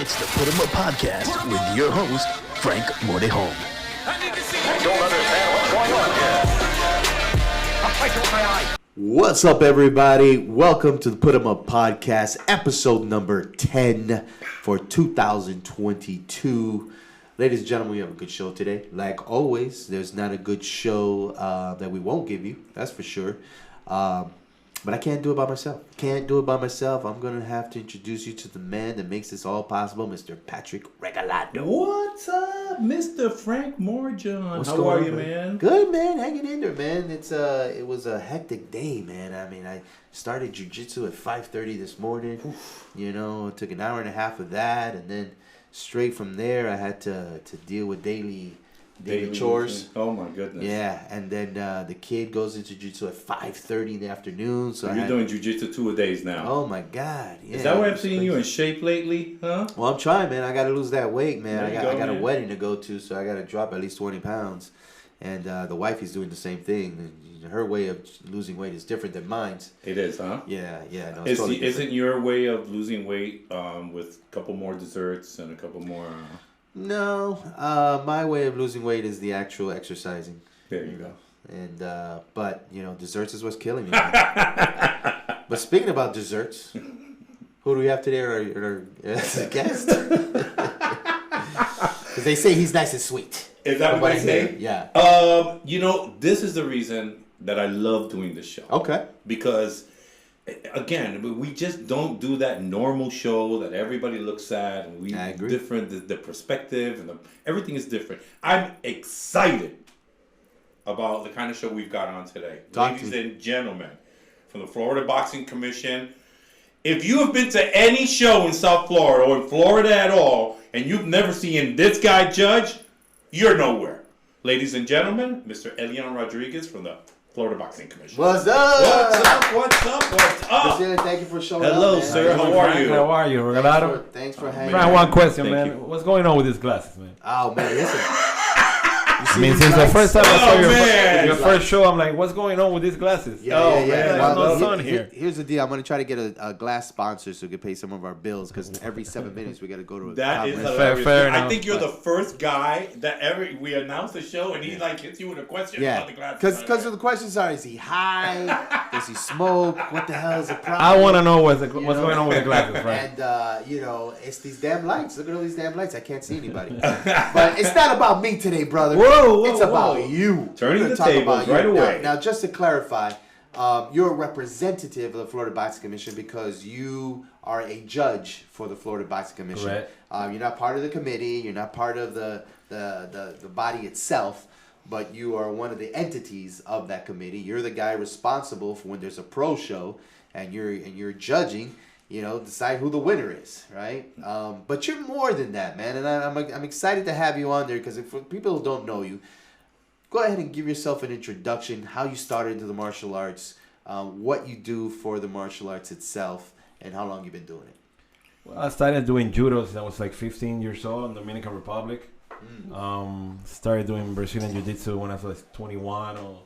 It's the Putemup podcast with your host, Frank Mordejon. I don't understand what's going on here. I'll fight you with my eye. What's up, everybody? Welcome to the Putemup podcast, episode number 10 for 2022. Ladies and gentlemen, we have a good show today. Like always, there's not a good show that we won't give you, that's for sure. But I can't do it by myself. I'm going to have to introduce you to the man that makes this all possible, Mr. Patrick Regalado. What's up, Mr. Frank Mordejon? How going are you, on, man? Good, man. Hanging in there, man. It was a hectic day, man. I mean, I started jiu-jitsu at 5:30 this morning. You know, it took an hour and a half of that, and then straight from there, I had to deal with daily chores. Oh my goodness. Yeah, and then the kid goes into jiu-jitsu at 5:30 in the afternoon. So you're doing jiu-jitsu 2 days now. Oh my God! Yeah, is that why I'm seeing you in shape lately, huh? Well, I'm trying, man. I got to lose that weight, man. I got man. a wedding to go to, so I got to drop at least 20 pounds. And the wife is doing the same thing. Her way of losing weight is different than mine. It is, huh? Yeah. No, Isn't your way of losing weight with a couple more desserts and a couple more? No, my way of losing weight is the actual exercising. There you go. And but desserts is what's killing me. But speaking about desserts, who do we have today as a guest? Because they say he's nice and sweet. Is that what they say? Yeah. This is the reason that I love doing this show. Okay. Because, again, we just don't do that normal show that everybody looks at. And I agree. Different, the perspective and everything is different. I'm excited about the kind of show we've got on today. Ladies and gentlemen, from the Florida Boxing Commission. If you have been to any show in South Florida or in Florida at all, and you've never seen this guy judge, you're nowhere. Ladies and gentlemen, Mr. Eleanor Rodriguez from the Florida Boxing Commission. What's up? What's up? Priscilla, thank you for showing up. Hello, sir. How are you? How are you, Regalado? Thanks for hanging Frank, out. one question, Thank man. you. What's going on with these glasses, man? Oh, man, listen. I mean, since the first time I saw man. your first show, I'm like, what's going on with these glasses? Yeah. Man, there's no sun here. Here's the deal. I'm going to try to get a glass sponsor so we can pay some of our bills because every 7 minutes we got to go to a That is conference. hilarious. Fair I enough. think you're the first guy that we announce the show and he hits you with a question about the glasses. Because the questions are: is he high? Does he smoke? What the hell is the problem? I want to know what's going on with the glasses, right? And it's these damn lights. Look at all these damn lights. I can't see anybody. But it's not about me today, brother. It's about you. Turning We're the gonna talk tables about you. right away. Now, just to clarify, you're a representative of the Florida Boxing Commission because you are a judge for the Florida Boxing Commission. Correct. You're not part of the committee. You're not part of the body itself. But you are one of the entities of that committee. You're the guy responsible for when there's a pro show and you're judging. Decide who the winner is, right? But you're more than that, man. And I'm excited to have you on there because for people who don't know you, go ahead and give yourself an introduction, how you started into the martial arts, what you do for the martial arts itself, and how long you've been doing it. Well, I started doing judo since I was like 15 years old in the Dominican Republic. Started doing Brazilian Jiu-Jitsu when I was 21 or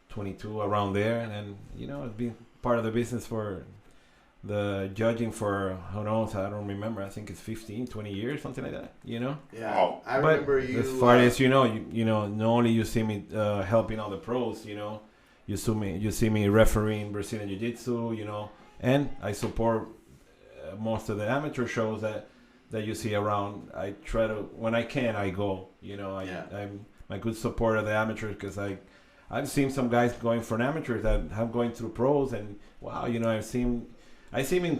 22, around there. And then, I've been part of the business for the judging for, who knows, I don't remember. I think it's 15, 20 years, something like that, Yeah, I but remember you. As far as not only you see me helping all the pros, you see me refereeing Brazilian Jiu-Jitsu, and I support most of the amateur shows that you see around. I try to, when I can, I go. I'm a good supporter of the amateurs because I've seen some guys going for an amateur that have going through pros, and wow, I've seen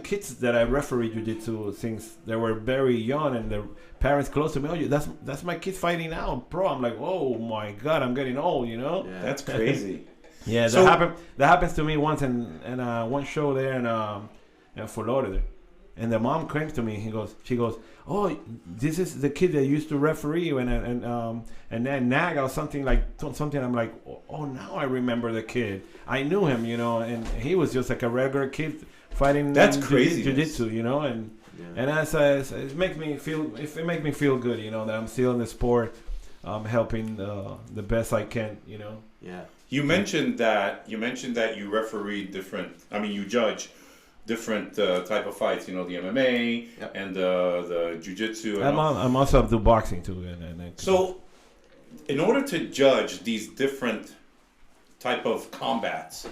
kids that I referee jiu-jitsu since they were very young, and their parents close to me. Oh, that's my kid fighting now, pro. I'm like, oh my God, I'm getting old, Yeah. That's crazy. Yeah, So- that happens to me once in one show there in Florida. And the mom came to me. She goes, oh, this is the kid that used to referee you and then nag or something. I'm like, oh, now I remember the kid. I knew him, and he was just like a regular kid fighting. That's crazy. Jiu-jitsu, and as it makes me feel good, that I'm still in the sport, helping the best I can, Yeah. You mentioned that you referee different. I mean, you judge different type of fights. You know, the MMA and the jiu-jitsu. I'm also do boxing too. So, in order to judge these different type of combats,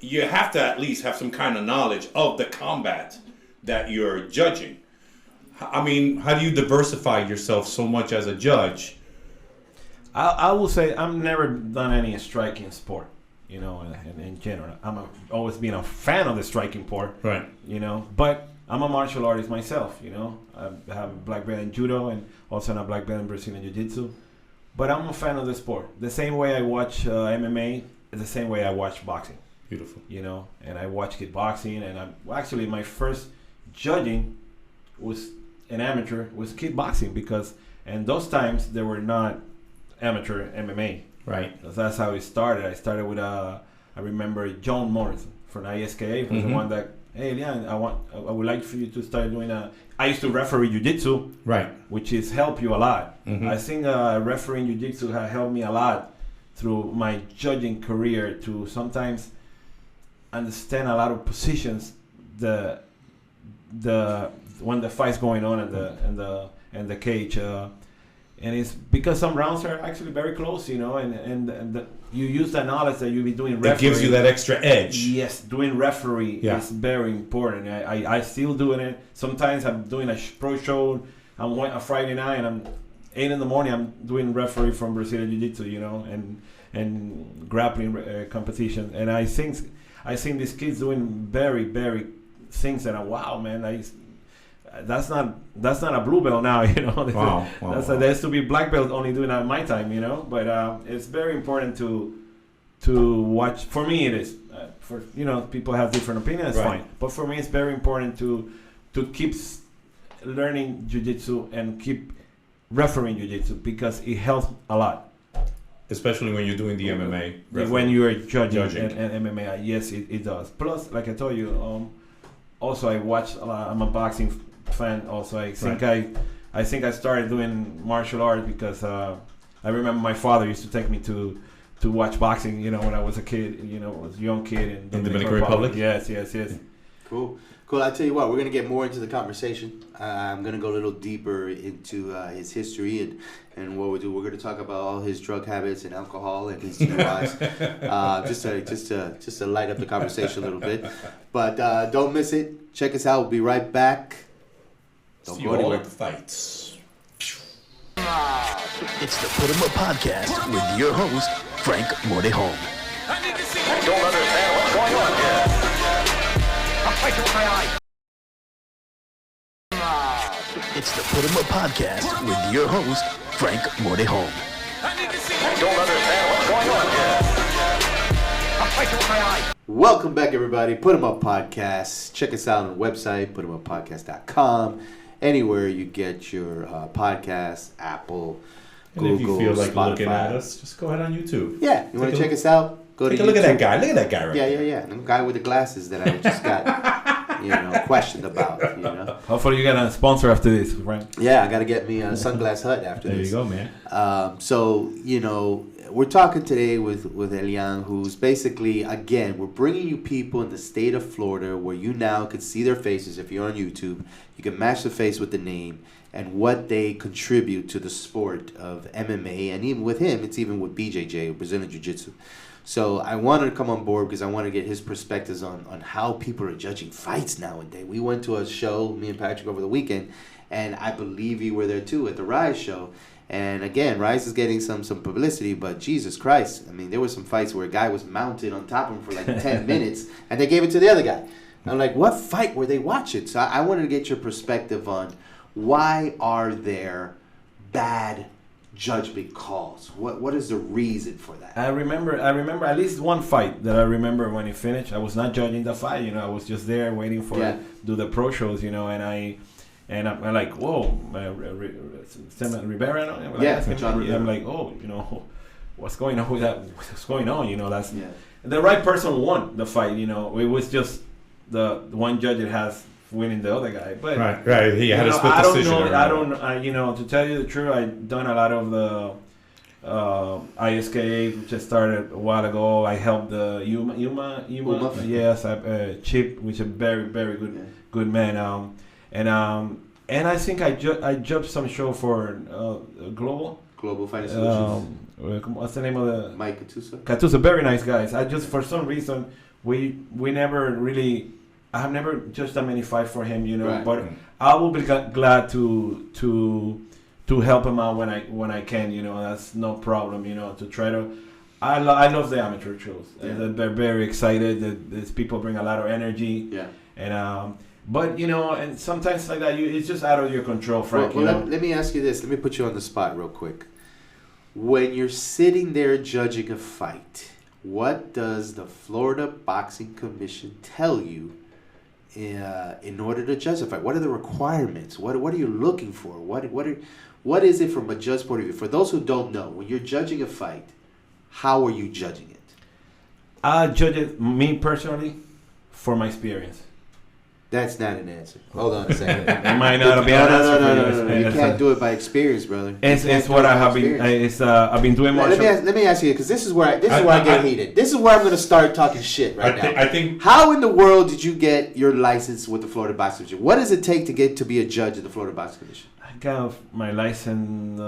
you have to at least have some kind of knowledge of the combat that you're judging. I mean, how do you diversify yourself so much as a judge? I will say I've never done any striking sport, you know, in general. Always been a fan of the striking sport, right? You know, but I'm a martial artist myself, you know. I have a black belt in judo and also a black belt in Brazilian jiu-jitsu. But I'm a fan of the sport. The same way I watch MMA is the same way I watch boxing. Beautiful. You know, and I watch kickboxing, and actually my first judging was an amateur was kickboxing because, and those times there were not amateur MMA. Right. That's how it started. I started with I remember John Morrison from ISKA was the one that, hey, Leon, I would like for you to start doing I used to referee jiu-jitsu, right, which is helped you a lot. I think refereeing jiu-jitsu has helped me a lot through my judging career to sometimes understand a lot of positions when the fight's going on in the cage, and it's because some rounds are actually very close, you know, and you use that knowledge that you'll be doing referee. It gives you that extra edge. Yes, doing referee is very important. I still doing it. Sometimes I'm doing a pro show. I'm a Friday night and I'm 8 a.m. I'm doing referee from Brazilian Jiu-Jitsu, you know, and grappling competition. And I think these kids doing very, very things that are wow, man. That's not a blue belt now, you know. Wow. There used to be black belt only doing that in my time, you know. But it's very important to watch. For me, it is. For you know, people have different opinions. Fine. But for me, it's very important to keep learning jiu-jitsu and keep refereeing jiu-jitsu because it helps a lot. Especially when you're doing the MMA. When you are judging. And MMA, yes, it does. Plus, like I told you, also I watch a lot. I'm a boxing fan. Also, I think I started doing martial arts because I remember my father used to take me to watch boxing. You know, when I was a kid. You know, was a young kid in Dominican Republic. Yes. Cool. I tell you what, we're gonna get more into the conversation. I'm gonna go a little deeper into his history and what we do. We're gonna talk about all his drug habits and alcohol and his DUIs, just to light up the conversation a little bit. But don't miss it. Check us out. We'll be right back. Don't go anywhere. The fights. It's the Putemup Podcast with your host, Frank Morejon. I don't understand what's going on here. I'll fight you with my eyes. It's the Putemup Podcast with your host, Frank Morejon. I don't understand what's going on here. I'll fight you with my eyes. Welcome back, everybody. Putemup Podcast. Check us out on the website, putemuppodcast.com. Anywhere you get your podcasts, Apple, Google, and if you feel like Spotify. looking at us, just go ahead on YouTube. Yeah, you want to check us out? Go Take to a look YouTube. at that guy. Look at that guy right there. Yeah. The guy with the glasses that I just got, questioned about, Hopefully you get a sponsor after this, right? Yeah, I got to get me a Sunglass Hut after There this. you go, man. So, we're talking today with Elian, who's basically, again, we're bringing you people in the state of Florida where you now can see their faces. If you're on YouTube, you can match the face with the name and what they contribute to the sport of MMA. And even with him, it's even with BJJ, Brazilian Jiu-Jitsu. So I wanted to come on board because I want to get his perspectives on how people are judging fights nowadays. We went to a show, me and Patrick, over the weekend, and I believe you were there too at the Rise show. And again, Rise is getting some publicity, but Jesus Christ, I mean, there were some fights where a guy was mounted on top of him for like 10 minutes, and they gave it to the other guy. I'm like, what fight were they watching? So I wanted to get your perspective on why are there bad judgment calls? What is the reason for that? I remember at least one fight that I remember when it finished. I was not judging the fight, I was just there waiting for do the pro shows, and I'm like, whoa, Rivera. I'm like, oh, what's going on with that? What's going on? That's the right person won the fight. It was just the one judge that has winning the other guy. But right. He had a split decision. I don't know. To tell you the truth, I've done a lot of ISKA, which I started a while ago. I helped the Yuma. Yes, Chip, which is a very, very good man. And I think I judged some show for Global Fighting Solutions. What's the name of the Mike Katusa? Katusa, very nice guys. I just for some reason we never really. I have never judged that many fights for him, Right. But I will be glad to help him out when I can, That's no problem, To try to. I love the amateur shows. Yeah. They're very excited. These people bring a lot of energy. Yeah. And but and sometimes like that, it's just out of your control, Frank. Let me ask you this. Let me put you on the spot real quick. When you're sitting there judging a fight, what does the Florida Boxing Commission tell you in order to judge a fight? What are the requirements? What are you looking for? What is it from a judge point of view? For those who don't know, when you're judging a fight, how are you judging it? I judge it, me personally, for my experience. That's not an answer. Hold on a second. It might not be an answer. No. You can't do it by experience, brother. It's what I have been. I've been doing more. Let me ask you, because this is where I get heated. This is where I'm going to start talking shit right now. I think. How in the world did you get your license with the Florida Boxing Commission? What does it take to be a judge at the Florida Boxing Commission? I got my license.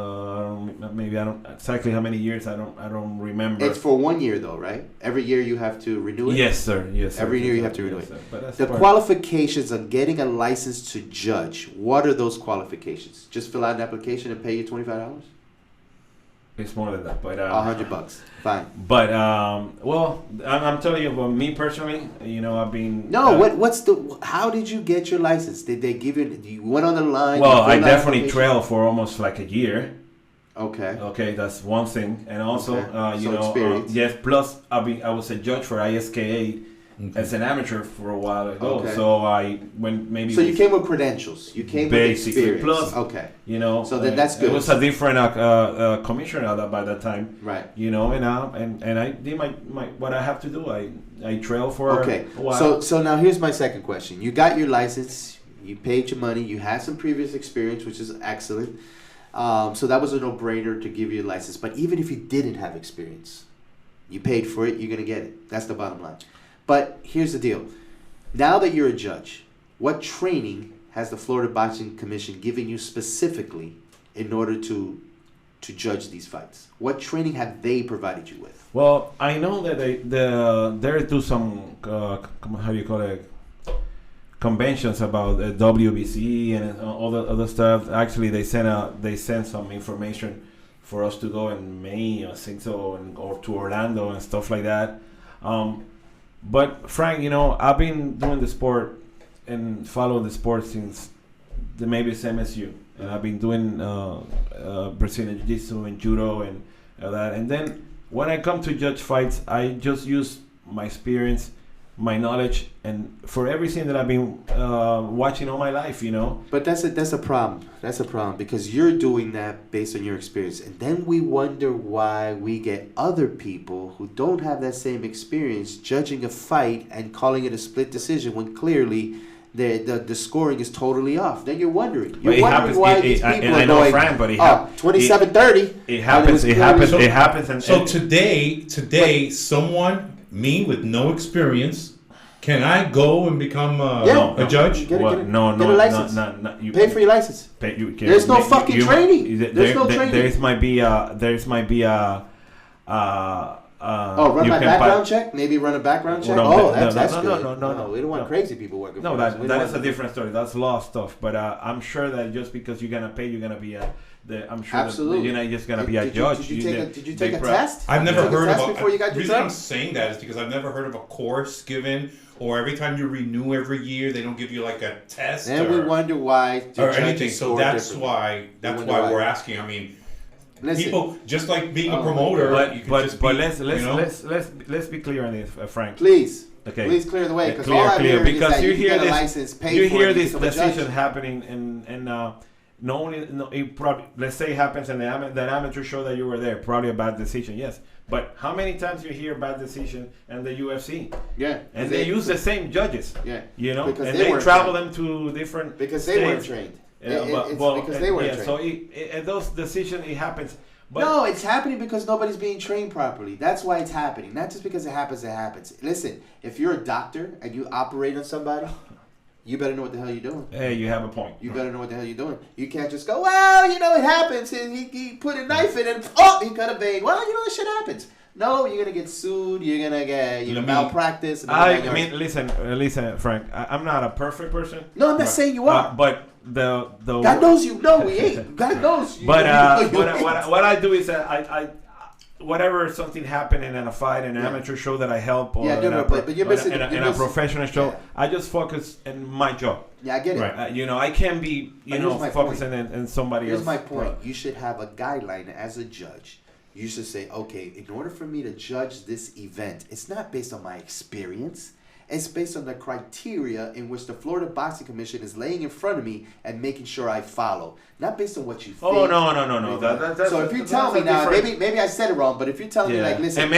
Maybe I don't exactly how many years. I don't remember. It's for 1 year though, right? Every year you have to renew it. Yes, sir. Yes, sir. Every year you have to renew it. But the qualifications on getting a license to judge. What are those qualifications? Just fill out an application and pay you $25. It's more than that, but $100. Fine. But well, I'm telling you, about me personally, I've been. No, how did you get your license? Did they give you went on the line? Well, I definitely trailed for almost like a year. Okay. Okay, that's one thing, and also experience. yes. Plus, I was a judge for ISKA as an amateur for a while ago. Okay. So I went maybe. So you came with credentials. You came basically with experience. plus. Okay. So that's good. It was a different commissioner by that time. Right. And I did my what I have to do. I trailed for a while. So now here's my second question. You got your license. You paid your money. You had some previous experience, which is excellent. So that was a no-brainer to give you a license. But even if you didn't have experience, you paid for it, you're going to get it. That's the bottom line. But here's the deal. Now that you're a judge, what training has the Florida Boxing Commission given you specifically in order to judge these fights? What training have they provided you with? Well, I know that they do some, how do you call it, conventions about WBC and all the other stuff. Actually, they sent some information for us to go in May, I think so, or to Orlando and stuff like that. But Frank, I've been doing the sport and follow the sport since maybe same as you, and I've been doing Brazilian Jiu-Jitsu and Judo and that. And then when I come to judge fights, I just use my experience, my knowledge, and for everything that I've been watching all my life, But that's a problem. That's a problem because you're doing that based on your experience, and then we wonder why we get other people who don't have that same experience judging a fight and calling it a split decision when clearly the scoring is totally off. Then you're wondering. You're wondering why these people are going, Frank, but 27-30. It happens. It happens. So today, someone. Me with no experience, can I go and become a judge? Get a license. No. You pay for your license. There's no fucking training. There's no training. There might be a. Run my background check? Maybe run a background check? That's good. No. We don't want crazy people working for us. That is a different story. That's law stuff. But I'm sure that just because you're gonna pay, you're gonna be I'm sure absolutely. That you're not just gonna be a judge. Did you take a test? I've never heard of before you got your reason I'm saying that is because I've never heard of a course given, or every time you renew every year, they don't give you like a test. And we wonder why. Or anything. So that's why we're asking. I mean. Listen, people just like being a promoter, let's be clear on this, Frank. Please, okay. Please clear the way because all I'm hearing because is that you hear this, license, you hear this decision happening, and not only it probably let's say it happens in that amateur show that you were there, probably a bad decision, yes. But how many times you hear bad decision in the UFC? Yeah, and they use the same judges. Yeah, and they travel them to different because they weren't trained. Because they weren't trained. So those decisions, it happens. But no, it's happening because nobody's being trained properly. That's why it's happening. Not just because it happens, it happens. Listen, if you're a doctor and you operate on somebody, you better know what the hell you're doing. Hey, you have a point. You better know what the hell you're doing. You can't just go, well, it happens. And he put a knife in and, he cut a vein. Well, this shit happens. No, you're going to get sued. You're going to get malpractice. I mean, listen, Frank. I'm not a perfect person. No, I'm not saying you are. But the God knows you. No, we ain't. God knows you. But what I do is that I whatever something happening in a fight, in an amateur show that I help, or but you're missing, in a professional show, I just focus on my job. Yeah, I get it. Right. I can't be focusing on somebody else. Here's my point. You should have a guideline as a judge. You should say, okay, in order for me to judge this event, it's not based on my experience. It's based on the criteria in which the Florida Boxing Commission is laying in front of me and making sure I follow. Not based on what you think. Oh, no. So if you tell me now, maybe I said it wrong, but if you tell me, like, listen. And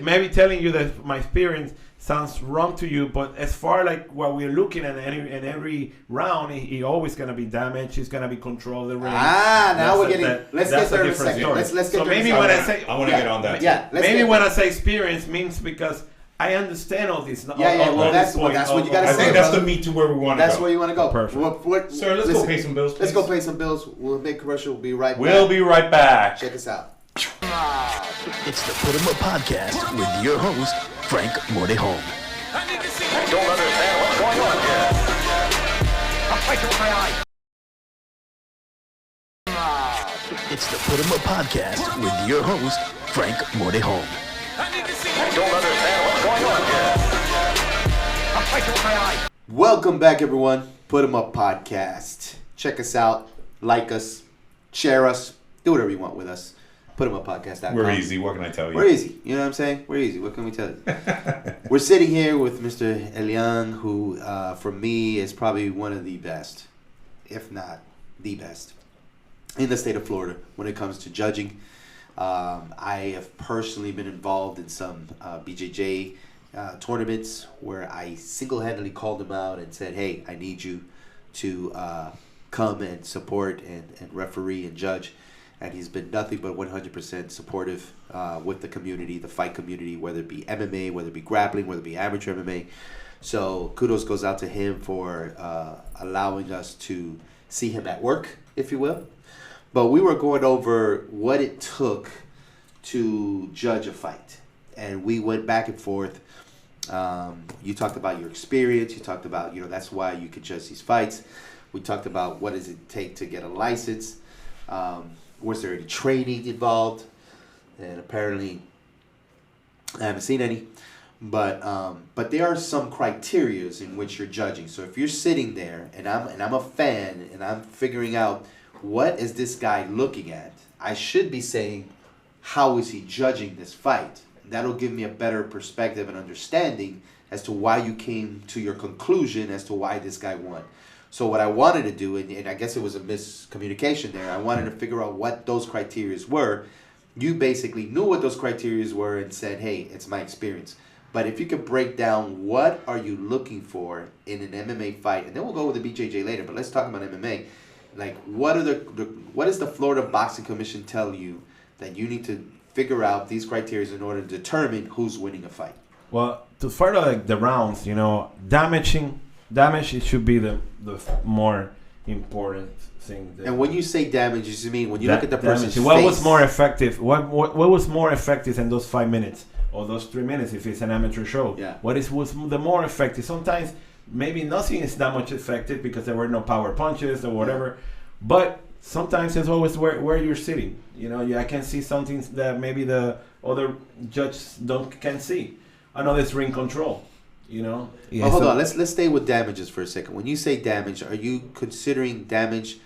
maybe telling you that my experience sounds wrong to you, but as far like what we're looking at in every round, he always going to be damaged. He's going to be control the ring. Now we're getting. Let's get there in a second. Story. Let's get so there. Maybe when I say I want to get on that. Yeah. Maybe when I say experience means because I understand all this. Well, that's what you got to say. I think that's the meat to where we want to go. That's where you want to go. Perfect. Sir, let's go pay some bills, please. Let's go pay some bills. We'll make a commercial. We'll be right back. We'll be right back. Check us out. It's the Putemup Podcast with your host, Frank Mordeholm. I don't understand what's going on here. I'll fight you with my eyes. It's the Putemup Podcast with your host, Frank Mordeholm. I don't understand what's going on here. I'll fight you with my eyes. Welcome back, everyone. Putemup Podcast. Check us out. Like us. Share us. Do whatever you want with us. Putemuppodcast.com. We're easy. What can I tell you? We're easy. You know what I'm saying? We're easy. What can we tell you? We're sitting here with Mr. Elian, who, for me, is probably one of the best, if not the best, in the state of Florida when it comes to judging. I have personally been involved in some BJJ tournaments where I single-handedly called him out and said, hey, I need you to come and support and referee and judge. And he's been nothing but 100% supportive with the community, the fight community, whether it be MMA, whether it be grappling, whether it be amateur MMA. So kudos goes out to him for allowing us to see him at work, if you will. But we were going over what it took to judge a fight. And we went back and forth. You talked about your experience. You talked about, that's why you could judge these fights. We talked about what does it take to get a license. Was there any training involved? And apparently, I haven't seen any. But there are some criterias in which you're judging. So if you're sitting there and I'm a fan and I'm figuring out what is this guy looking at, I should be saying, how is he judging this fight? That'll give me a better perspective and understanding as to why you came to your conclusion as to why this guy won. So what I wanted to do, and I guess it was a miscommunication there, I wanted to figure out what those criteria were. You basically knew what those criteria were and said, hey, it's my experience. But if you could break down what are you looking for in an MMA fight, and then we'll go with the BJJ later, but let's talk about MMA. Like, what does the Florida Boxing Commission tell you that you need to figure out these criteria in order to determine who's winning a fight? Well, to further like the rounds, damage, it should be the more important thing. And when you say damage, you mean when you look at the person's face? What was more effective? What was more effective in those 5 minutes or those 3 minutes if it's an amateur show? Yeah. What was the more effective? Sometimes maybe nothing is that much effective because there were no power punches or whatever. But sometimes it's always where you're sitting. I can see something that maybe the other judges can't see. Another is ring control. Yeah, hold on. Let's stay with damages for a second. When you say damage, are you considering damage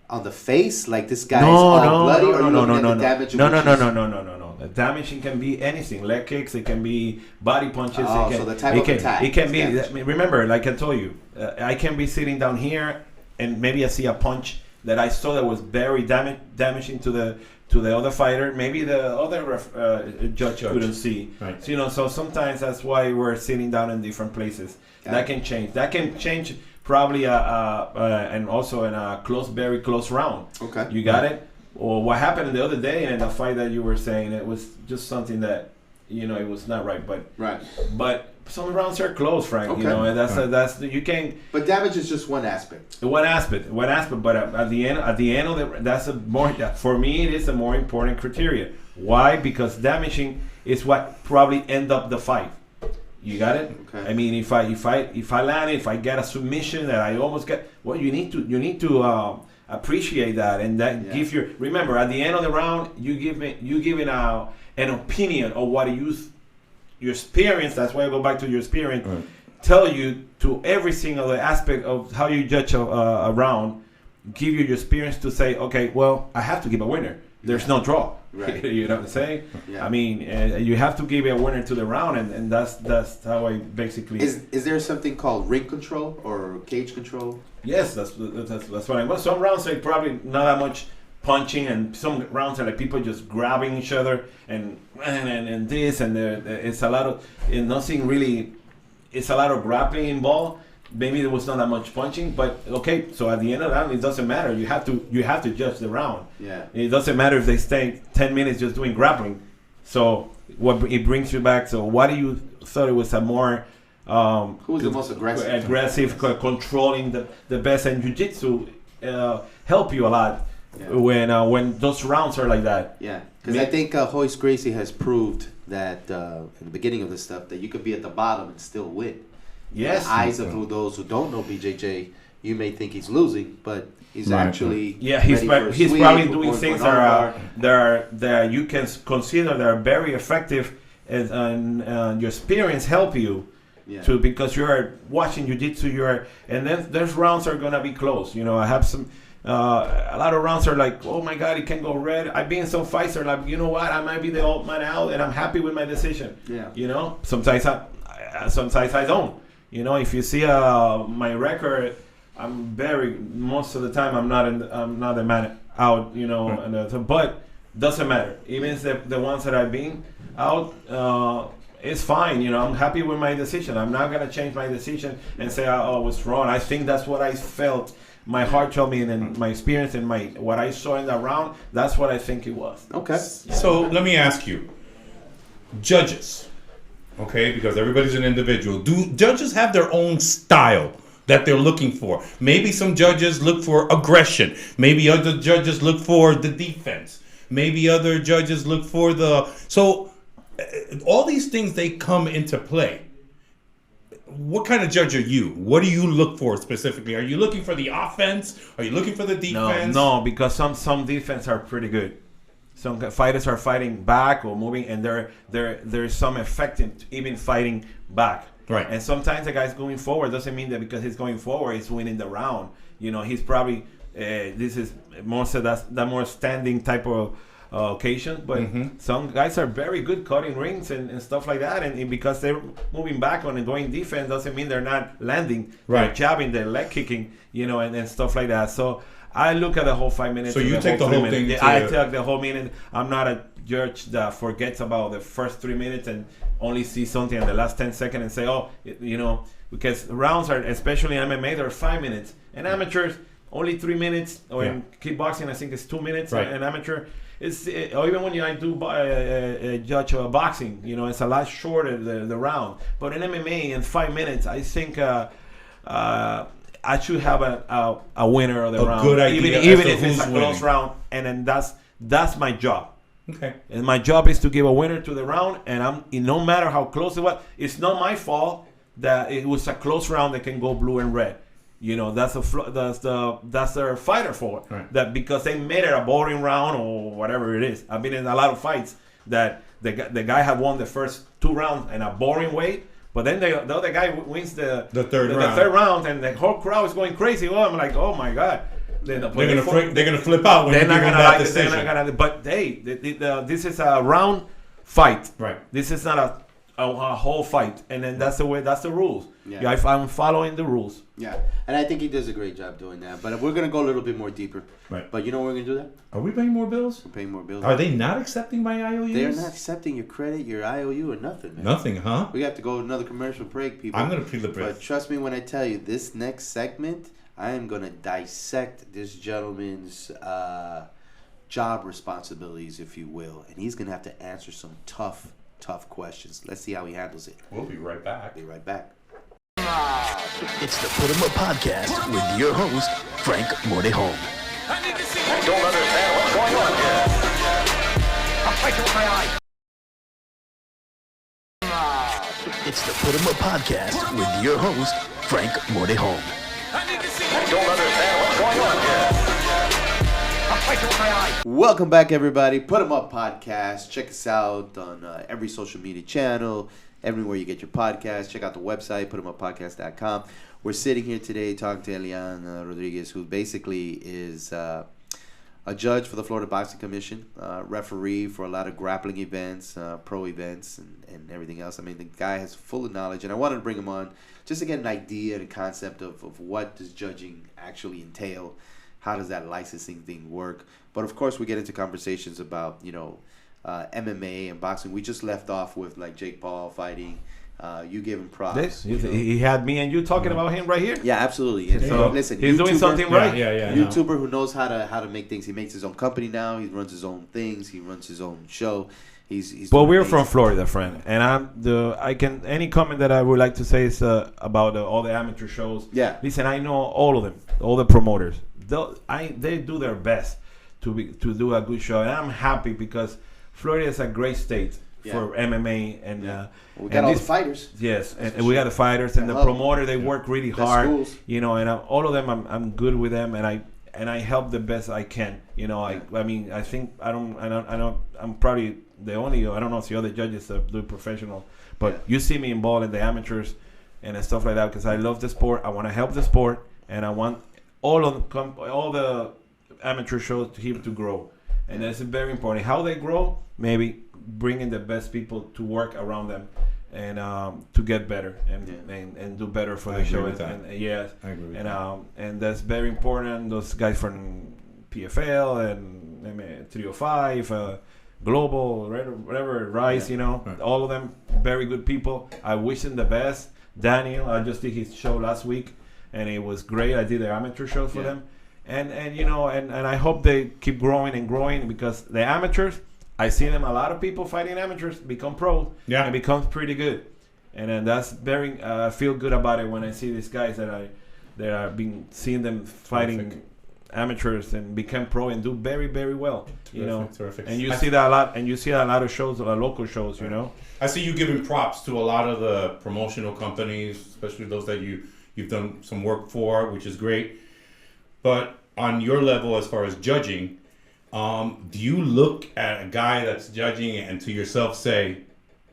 on the face, like this guy is all bloody, or are you looking at the damage? No. The damage can be anything. Leg kicks. It can be body punches. So the type of attack. It can be. Remember, like I told you, I can be sitting down here and maybe I see a punch that I saw that was very damaging to the other fighter. Maybe the other judge couldn't see. Right. So, so sometimes that's why we're sitting down in different places. That can change. That can change probably and also in a very close round. Okay. You got it? Or what happened the other day in the fight that you were saying, it was just something that, it was not right. But some rounds are close, Frank. Okay. And that's you can't. But damage is just one aspect. One aspect. But at the end of for me, it is a more important criteria. Why? Because damaging is what probably end up the fight. You got it. Okay. I mean, if I land, if I get a submission that I almost get, well, you need to appreciate that, and that give your. Remember, at the end of the round, you giving an opinion of what your experience. That's why I go back to your experience. Right. Tell you to every single aspect of how you judge a round. Give you your experience to say, okay, well, I have to give a winner. There's no draw. Right. You know what I'm saying? Yeah. I mean, you have to give a winner to the round, and that's how I basically. Is there something called ring control or cage control? Yes, that's what I want. Some rounds are probably not that much punching, and some rounds are like people just grabbing each other and this, and it's a lot of nothing really. It's a lot of grappling involved. Maybe there was not that much punching, but okay. So at the end of the round, it doesn't matter. You have to judge the round. Yeah. It doesn't matter if they stay 10 minutes just doing grappling. So what it brings you back. So what do you thought it was a more who was the most aggressive? Controlling the best, and jiu-jitsu help you a lot when those rounds are like that. Yeah, because I think Royce Gracie has proved that in the beginning of this stuff that you could be at the bottom and still win. Yes. In the eyes of those who don't know BJJ, you may think he's losing, but he's actually he's probably doing things that you can consider that are very effective, and your experience help you because you're watching jiu-jitsu. And then there's rounds are gonna be close. I have some. A lot of rounds are like, oh my God, it can go red. I've been in some fights that are like, you know what, I might be the old man out, and I'm happy with my decision. Yeah. Sometimes I don't. If you see my record, most of the time I'm not a man out. But doesn't matter. Even the ones that I've been out, it's fine. I'm happy with my decision. I'm not gonna change my decision and say, oh, I was wrong. I think that's what I felt. My heart told me, and my experience and what I saw in that round, that's what I think it was. Okay. So let me ask you, judges, okay, because everybody's an individual. Do judges have their own style that they're looking for? Maybe some judges look for aggression. Maybe other judges look for the defense. Maybe other judges look for So all these things, they come into play. What kind of judge are you? What do you look for specifically? Are you looking for the offense? Are you looking for the defense? No, because some defense are pretty good. Some fighters are fighting back or moving, and there's some effect in even fighting back. Right. And sometimes the guy's going forward doesn't mean that because he's going forward he's winning the round. He's probably this is more so that more standing type of occasion, but some guys are very good cutting rings and stuff like that, and because they're moving back on and going defense doesn't mean they're not landing. Right. They're jabbing, they're leg kicking, and stuff like that. So I look at the whole 5 minutes. So you take the whole thing. I take the whole minute. I'm not a judge that forgets about the first 3 minutes and only see something in the last 10 seconds and say, because rounds are, especially in MMA, they're 5 minutes, and amateurs only 3 minutes, or in kickboxing I think it's 2 minutes. Right. An amateur. Or even when I do judge boxing, it's a lot shorter the round. But in MMA, in 5 minutes, I think I should have a winner of the round. Good idea. Even if it's a close round, and then that's my job. Okay. And my job is to give a winner to the round, and no matter how close it was, it's not my fault that it was a close round that can go blue and red. That's their fighter for it. Right. That because they made it a boring round or whatever it is. I've been in a lot of fights that the guy had won the first 2 rounds in a boring way, but then the other guy wins the third round, and the whole crowd is going crazy. Well, I'm like, oh my God. They're gonna flip out when you give them that decision. But this is a round fight. Right. This is not a whole fight, and then that's the rules. Yeah. I'm following the rules. Yeah, and I think he does a great job doing that. But we're gonna go a little bit more deeper. Right. But you know we're gonna do that? Are we paying more bills? We're paying more bills. Are they not accepting my IOUs? They're not accepting your credit, your IOU, or nothing, man. Nothing, huh? We have to go another commercial break, people. I'm gonna plead the break. But trust me when I tell you, this next segment, I am gonna dissect this gentleman's job responsibilities, if you will, and he's gonna have to answer some tough questions. Let's see how he handles it. We'll be right back. Be right back. It's the Putemup Podcast with your host, Frank Mordejon. I don't understand what's going on here. I'll fight you with my eyes. It's the Putemup Podcast with your host, Frank Mordejon. I don't understand what's going on here. I'll fight you with my eyes. Welcome back, everybody. Putemup Podcast. Check us out on every social media channel, everywhere you get your podcast. Check out the website, putemuppodcast.com. We're sitting here today talking to Eleanor Rodriguez, who basically is a judge for the Florida Boxing Commission, referee for a lot of grappling events, pro events, and everything else. I mean, the guy has full of knowledge, and I wanted to bring him on just to get an idea and a concept of what does judging actually entail, how does that licensing thing work. But, of course, we get into conversations about, MMA and boxing. We just left off with, like, Jake Paul fighting. You gave him props. He had me and you talking about him right here. Yeah, absolutely. And So listen, he's doing something right. Yeah. YouTuber who knows how to make things. He makes his own company now. He runs his own things. He runs his own show. He's. Well, doing we're amazing. from Florida, friend, and any comment that I would like to say is about all the amateur shows. Yeah. Listen, I know all of them, all the promoters. They do their best to do a good show, and I'm happy because Florida is a great state for MMA, and we got all the fighters. Yes, and we got the fighters and the promoter. They work really hard, schools. and all of them. I'm good with them, and I help the best I can. I mean, I think I'm probably the only. I don't know if the other judges do professional, but you see me involved in the amateurs and stuff like that because I love the sport. I want to help the sport, and I want all the amateur shows to grow, and that's very important. How they grow, maybe bringing the best people to work around them and to get better and do better for the show. I agree with that. And that's very important. Those guys from PFL and 305, Global, whatever, Rice, Right. all of them very good people. I wish them the best. Daniel, I just did his show last week, and it was great. I did their amateur show for them, and I hope they keep growing and growing because the amateurs. I see them. A lot of people fighting amateurs become pros and becomes pretty good, and then that's very. I feel good about it when I see these guys that I've been seeing them fighting amateurs and become pro and do very, very well. Terrific. And you see that a lot. And you see a lot of shows, a lot of local shows. I see you giving props to a lot of the promotional companies, especially those that you've done some work for, which is great. But on your level, as far as judging. Do you look at a guy that's judging and to yourself say,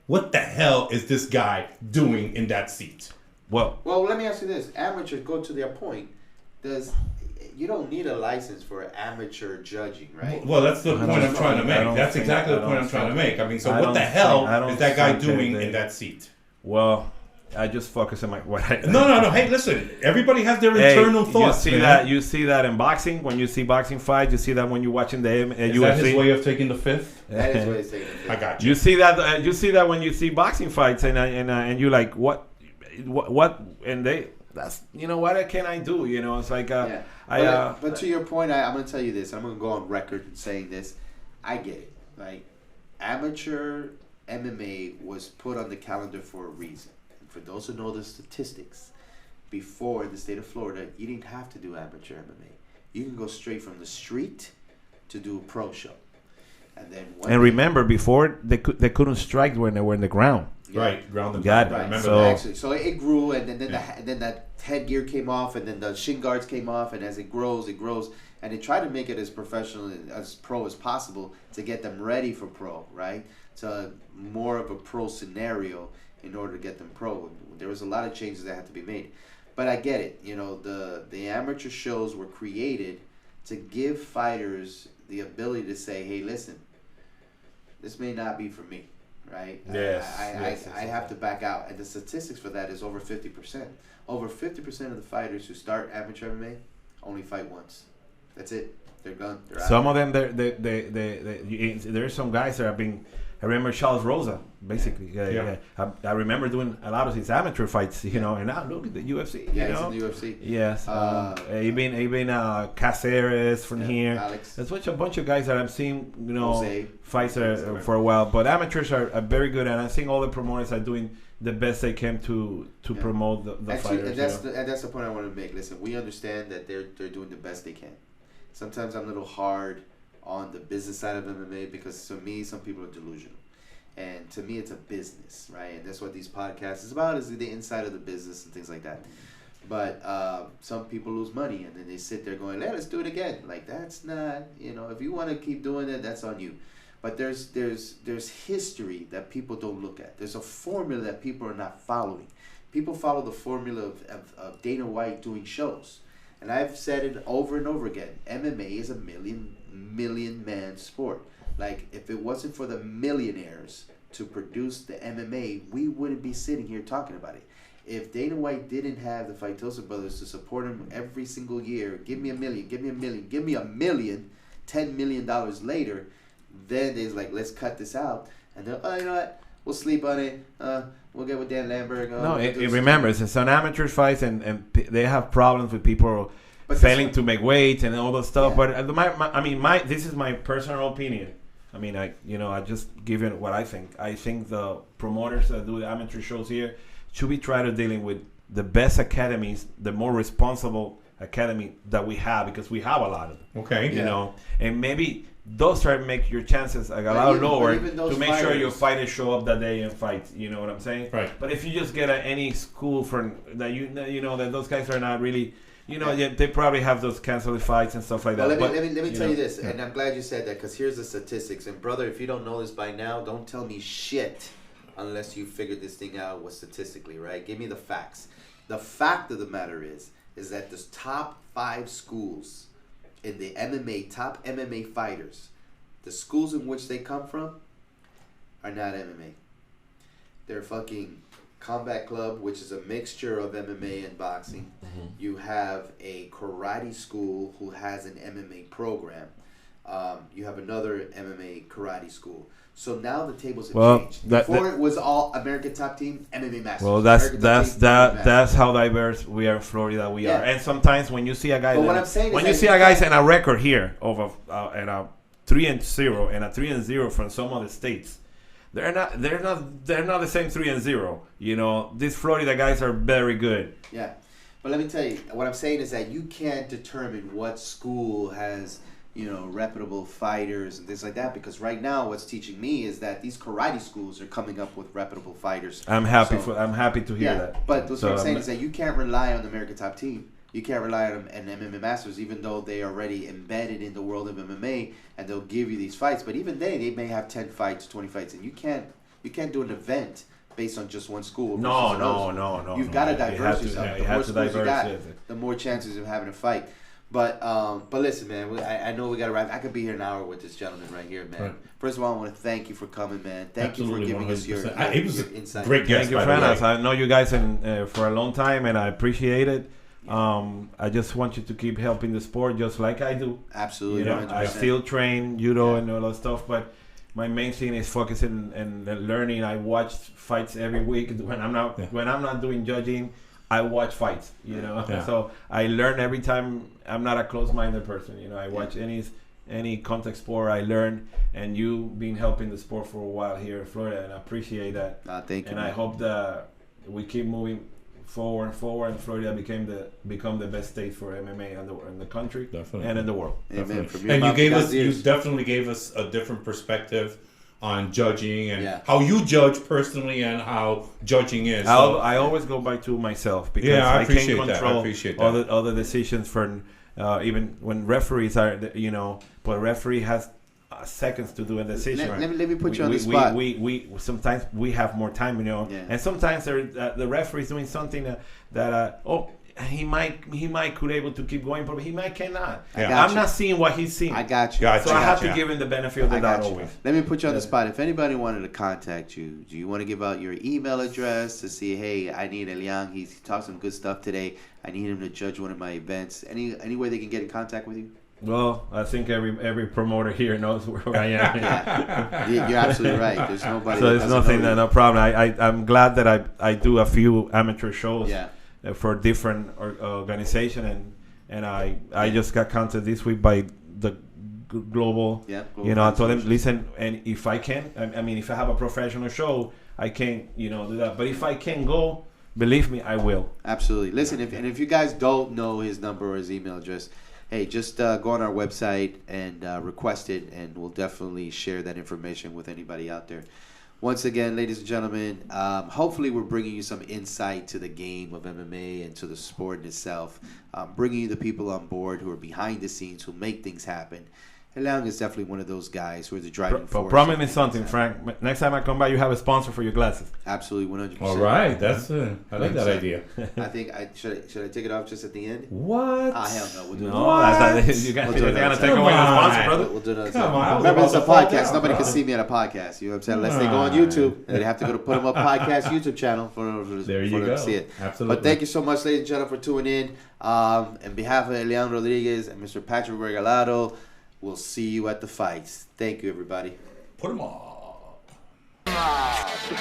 what the hell is this guy doing in that seat? Well, let me ask you this. Amateurs, go to their point. You don't need a license for amateur judging, right? Well, that's the point I'm trying to make. That's exactly the point I'm trying to make. I mean, so what the hell is that guy doing in that seat? Well, I just focus on what I... No. Hey, listen. Everybody has their internal thoughts. You see that in boxing. When you see boxing fights, you see that when you're watching the UFC. Is that his way of taking the fifth? That is what he's taking the fifth. I got you. You see that. You see that when you see boxing fights, and you're like, what, and they. That's what can I do? It's like but to your point, I'm going to tell you this. I'm going to go on record in saying this. I get it. Like amateur MMA was put on the calendar for a reason. For those who know the statistics, before in the state of Florida, you didn't have to do amateur MMA. You can go straight from the street to do a pro show. And remember, before they couldn't strike when they were in the ground. Yeah. Right, ground and Got pound. it. Remember So it grew, and then that headgear came off, and then the shin guards came off, and as it grows, and they try to make it as professional, as pro as possible to get them ready for pro, right? To more of a pro scenario in order to get them pro. There was a lot of changes that had to be made. But I get it. The amateur shows were created to give fighters the ability to say, hey, listen, this may not be for me, right? Yes. I have to back out. And the statistics for that is over 50%. Over 50% of the fighters who start amateur MMA only fight once. That's it. They're gone. They're out. Some of them, there's some guys that have been. I remember Charles Rosa, basically. Yeah. I remember doing a lot of his amateur fights, you know, and now look at the UFC. Yeah, you know? he's in the UFC. Yes. Even Caceres from here. Alex. There's a bunch of guys that I'm seeing, you know, Jose. fights for a while. But amateurs are very good, and I think all the promoters are doing the best they can to promote the fighters. And that's the point I want to make. Listen, we understand that they're doing the best they can. Sometimes I'm a little hard on the business side of MMA because to me, some people are delusional. And to me, it's a business, right? And that's what these podcasts is about, is the inside of the business and things like that. But some people lose money, and then they sit there going, let's do it again. Like, that's not, you know, if you want to keep doing it, that's on you. But there's history that people don't look at. There's a formula that people are not following. People follow the formula of Dana White doing shows. And I've said it over and over again. MMA is a million man sport. Like, if it wasn't for the millionaires to produce the MMA, we wouldn't be sitting here talking about it. If Dana White didn't have the Faitosa brothers to support him every single year, give me $1 million, give me $1 million, give me $1 million, $10 million later, then they's like, let's cut this out. And they're, oh, you know what? We'll sleep on it. We'll get with Dan Lambert. No, remembers it's an amateur fight, and they have problems with people failing to make weight and all that stuff. Yeah. But this is my personal opinion. I mean, I just give it what I think. I think the promoters that do the amateur shows here should be trying to dealing with the best academies, the more responsible academy that we have, because we have a lot of them. Okay. You know, and maybe those try to make your chances a lot lower to make sure your fighters show up that day and fight. You know what I'm saying? Right. But if you just get any school from that, you know that those guys are not really. You know, they probably have those canceled fights and stuff like that. Well, let me tell you this, and I'm glad you said that, because here's the statistics. And brother, if you don't know this by now, don't tell me shit unless you figured this thing out was statistically, right? Give me the facts. The fact of the matter is that the top 5 schools in the MMA, top MMA fighters, the schools in which they come from are not MMA. They're fucking Combat Club, which is a mixture of MMA and boxing. Mm-hmm. You have a karate school who has an MMA program. You have another MMA karate school. So now the tables have changed. Before it was all American Top Team, MMA Masters. Well, that's how diverse we are in Florida. We are, and sometimes when you see a guy, when you see a guy in a record here of a 3-0 and a 3-0 from some other states. They're not the same 3-0. You know, these Florida guys are very good. Yeah, but let me tell you, what I'm saying is that you can't determine what school has, you know, reputable fighters and things like that, because right now what's teaching me is that these karate schools are coming up with reputable fighters. I'm happy to hear that. But what I'm saying is that you can't rely on the American Top Team. You can't rely on MMA Masters, even though they are already embedded in the world of MMA, and they'll give you these fights. But even they may have 10 fights, 20 fights, and you can't do an event based on just one school. No. You've got to diverse yourself. The more schools you got, the more chances of having a fight. But listen, man, I know we got to wrap. I could be here an hour with this gentleman right here, man. Right. First of all, I want to thank you for coming, man. Thank you for giving 100%. Us your insight. Great guest. Thank you, friend. I know you guys for a long time, and I appreciate it. I just want you to keep helping the sport just like I do. Absolutely. You know, I still train judo and all that stuff, but my main thing is focusing and learning. I watch fights every week. When I'm not doing judging, I watch fights. You know, so I learn every time. I'm not a closed-minded person. You know, I watch any contact sport. I learn, and you've been helping the sport for a while here in Florida, and I appreciate that. Thank you. And I hope that we keep moving forward, and Florida become the best state for MMA in the country. Definitely. And in the world. Amen. And you definitely gave us a different perspective on judging and how you judge personally and how judging is. I always go back to myself, because I can't control other decisions for even when referees are, you know, but a referee has seconds to do a decision. Let me put you on the spot. We sometimes we have more time, you know, and sometimes the referee is doing something that he might could able to keep going, but he might cannot. I'm not seeing what he's seeing. I got you. So I have to give him the benefit of the doubt always. Let me put you on the spot. If anybody wanted to contact you, do you want to give out your email address to see, hey, I need Elian. He talked some good stuff today. I need him to judge one of my events. Any way they can get in contact with you? Well, I think every promoter here knows where I am. Yeah. You're absolutely right. There's nobody. So that it's doesn't nothing, know you. no problem. I'm glad that I do a few amateur shows Yeah. For different organization, and I just got contacted this week by the global. Yeah. You know, I told them, listen, and if I can, I mean, if I have a professional show, I can, do that. But if I can go, believe me, I will. Absolutely. Listen, if you guys don't know his number or his email address, hey, just go on our website and request it, and we'll definitely share that information with anybody out there. Once again, ladies and gentlemen, hopefully we're bringing you some insight to the game of MMA and to the sport in itself, bringing you the people on board who are behind the scenes, who make things happen. Leon is definitely one of those guys who are the driving force. But promise me something, Frank. Next time I come by, you have a sponsor for your glasses. Absolutely, 100%. All right, that's I like that idea. I think should I take it off just at the end? What? Ah, hell no. We'll do No, it. you guys We'll do are it gonna next take time. away the Come sponsor, on. brother. We'll do another Come time. on, I was Remember, about it's a to fall podcast. down, Nobody bro. can see me at a podcast. You know what I'm saying? Unless they go on YouTube, and they have to go to Putemup Podcast YouTube channel for There you them go. to see it. Absolutely. But thank you so much, ladies and gentlemen, for tuning in. On behalf of Eleanor Rodriguez and Mr. Patrick Regalado, we'll see you at the fights. Thank you, everybody. Put them up.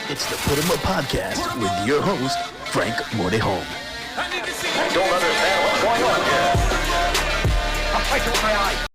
It's the Putemup Podcast with your host, Frank Mordeholm. I don't understand what's going on here. I'll fight you with my eyes.